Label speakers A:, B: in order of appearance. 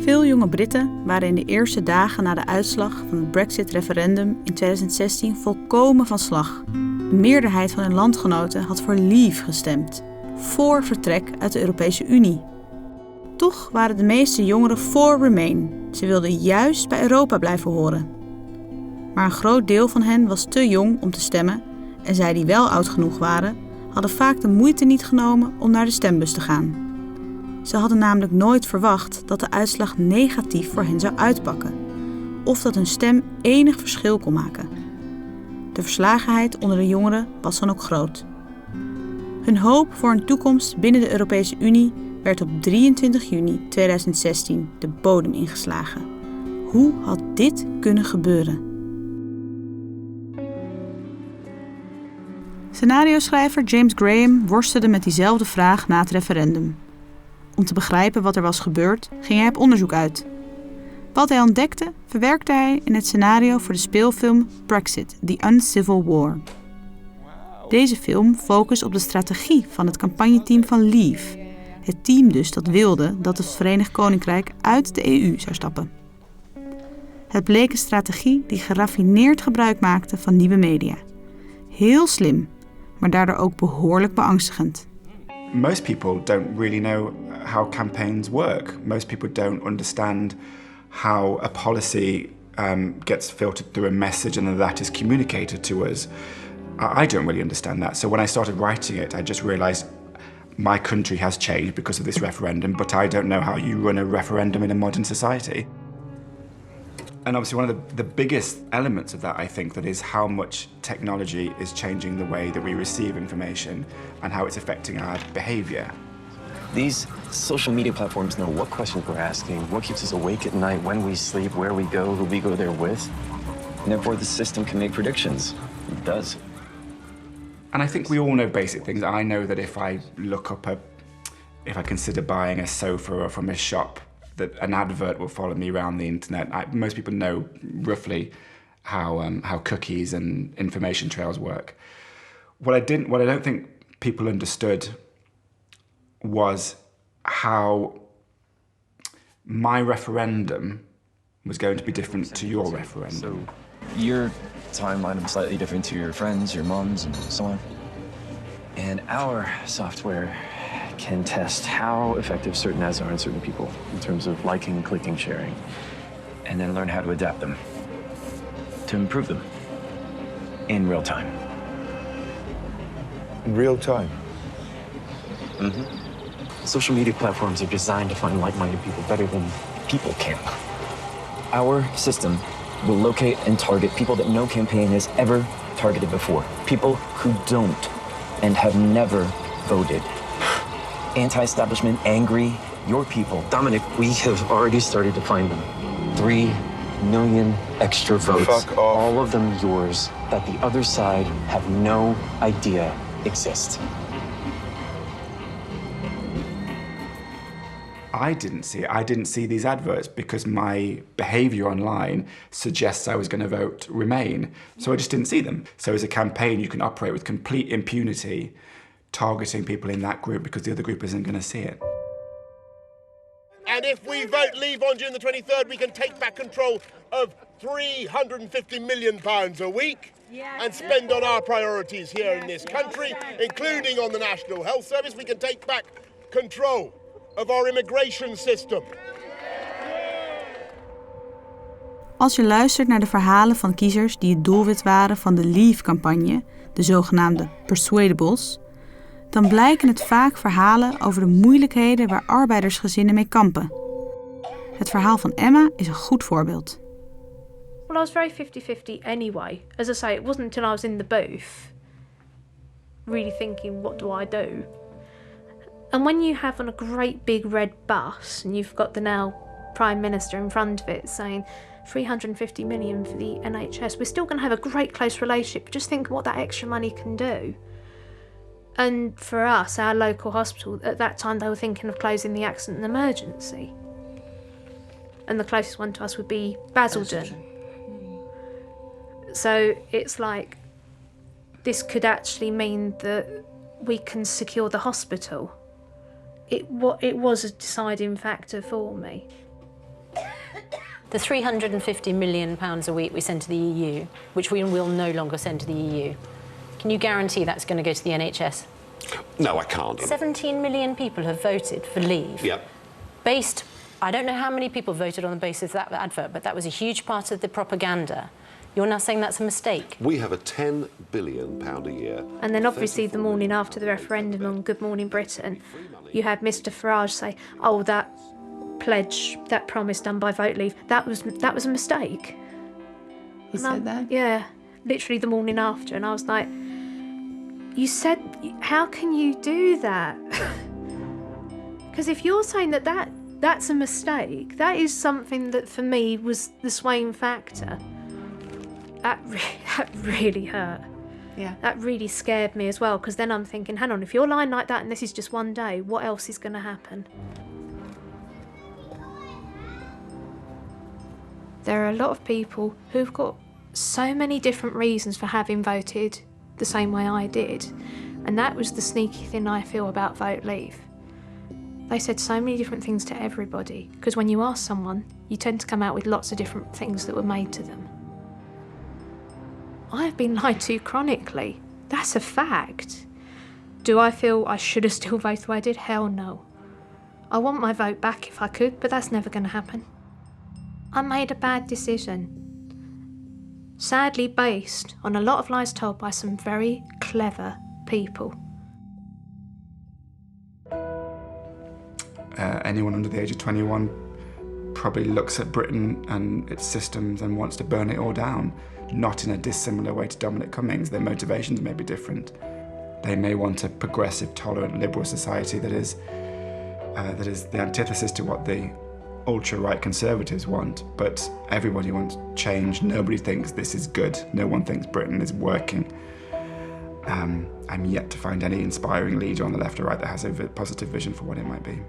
A: Veel jonge Britten waren in de eerste dagen na de uitslag van het brexit-referendum in 2016 volkomen van slag. De meerderheid van hun landgenoten had voor Leave gestemd, voor vertrek uit de Europese Unie. Toch waren de meeste jongeren voor Remain. Ze wilden juist bij Europa blijven horen. Maar een groot deel van hen was te jong om te stemmen en zij die wel oud genoeg waren, hadden vaak de moeite niet genomen om naar de stembus te gaan. Ze hadden namelijk nooit verwacht dat de uitslag negatief voor hen zou uitpakken, of dat hun stem enig verschil kon maken. De verslagenheid onder de jongeren was dan ook groot. Hun hoop voor een toekomst binnen de Europese Unie werd op 23 juni 2016 de bodem ingeslagen. Hoe had dit kunnen gebeuren? Scenario-schrijver James Graham worstelde met diezelfde vraag na het referendum. Om te begrijpen wat er was gebeurd, ging hij op onderzoek uit. Wat hij ontdekte, verwerkte hij in het scenario voor de speelfilm Brexit, The Uncivil War. Deze film focust op de strategie van het campagneteam van Leave. Het team dus dat wilde dat het Verenigd Koninkrijk uit de EU zou stappen. Het bleek een strategie die geraffineerd gebruik maakte van nieuwe media. Heel slim, maar daardoor ook behoorlijk beangstigend.
B: Most people don't really know how campaigns work. Most people don't understand how a policy gets filtered through a message and then that is communicated to us. I don't really understand that. So when I started writing it, I just realized my country has changed because of this referendum, but I don't know how you run a referendum in a modern society. And obviously one of the biggest elements of that, I think, that is how much technology is changing the way that we receive information and how it's affecting our behavior.
C: These social media platforms know what questions we're asking, what keeps us awake at night, when we sleep, where we go, who we go there with. And therefore the system can make predictions. It does.
B: And I think we all know basic things. I know that if I look up if I consider buying a sofa from a shop, that an advert will follow me around the internet. Most people know roughly how cookies and information trails work. What I don't think people understood was how my referendum was going to be different to your referendum.
C: So your timeline was slightly different to your friends, your moms, and so on. And our software can test how effective certain ads are on certain people in terms of liking, clicking, sharing, and then learn how to adapt them, to improve them in real time.
D: In real time?
C: Mm-hmm. Social media platforms are designed to find like-minded people better than people can. Our system will locate and target people that no campaign has ever targeted before. People who don't and have never voted. Anti-establishment, angry, your people. Dominic, we have already started to find them. 3 million extra votes.
D: Fuck off.
C: All of them yours, that the other side have no idea exist.
B: I didn't see it. I didn't see these adverts because my behavior online suggests I was going to vote Remain. So I just didn't see them. So as a campaign, you can operate with complete impunity, targeting people in that group because the other group isn't going to see it.
E: And if we vote Leave on June the 23rd, we can take back control of £350 million a week and spend on our priorities here in this country, including on the National Health Service. We can take back control of our immigration system.
A: Als je luistert naar de verhalen van kiezers die het doelwit waren van de Leave-campagne, de zogenaamde persuadables, dan blijken het vaak verhalen over de moeilijkheden waar arbeidersgezinnen mee kampen. Het verhaal van Emma is een goed voorbeeld.
F: Well, I was very 50-50 anyway. As I say, it wasn't until I was in the booth really thinking, what do I do? And when you have on a great big red bus and you've got the now Prime Minister in front of it saying 350 million for the NHS, we're still going to have a great close relationship. Just think what that extra money can do. And for us, our local hospital, at that time they were thinking of closing the accident and emergency. And the closest one to us would be Basildon. So it's like, this could actually mean that we can secure the hospital. it was a deciding factor for me.
D: The £350 million a week we send to the EU, which we will no longer send to the EU, can you guarantee that's going to go to the NHS?
G: No, I can't.
D: 17 million people have voted for leave.
G: Yep.
D: Based, I don't know how many people voted on the basis of that advert, but that was a huge part of the propaganda. You're now saying that's a mistake?
G: We have a £10 billion a year.
F: And then obviously the morning after the referendum on Good Morning Britain, you had Mr Farage say, oh, that pledge, that promise done by Vote Leave, that was a mistake.
A: He said that?
F: Yeah, literally the morning after. And I was like, you said, how can you do that? Because if you're saying that's a mistake, that is something that for me was the swaying factor. That really hurt.
A: Yeah.
F: That really scared me as well, because then I'm thinking, hang on, if you're lying like that and this is just one day, what else is going to happen? There are a lot of people who've got so many different reasons for having voted the same way I did, and that was the sneaky thing I feel about Vote Leave. They said so many different things to everybody, because when you ask someone, you tend to come out with lots of different things that were made to them. I've been lied to chronically. That's a fact. Do I feel I should have still voted the way I did? Hell no. I want my vote back if I could, but that's never going to happen. I made a bad decision. Sadly based on a lot of lies told by some very clever people.
B: Anyone under the age of 21 probably looks at Britain and its systems and wants to burn it all down. Not in a dissimilar way to Dominic Cummings. Their motivations may be different. They may want a progressive, tolerant, liberal society that is the antithesis to what the ultra-right conservatives want. But everybody wants change. Nobody thinks this is good. No one thinks Britain is working. I'm yet to find any inspiring leader on the left or right that has a positive vision for what it might be.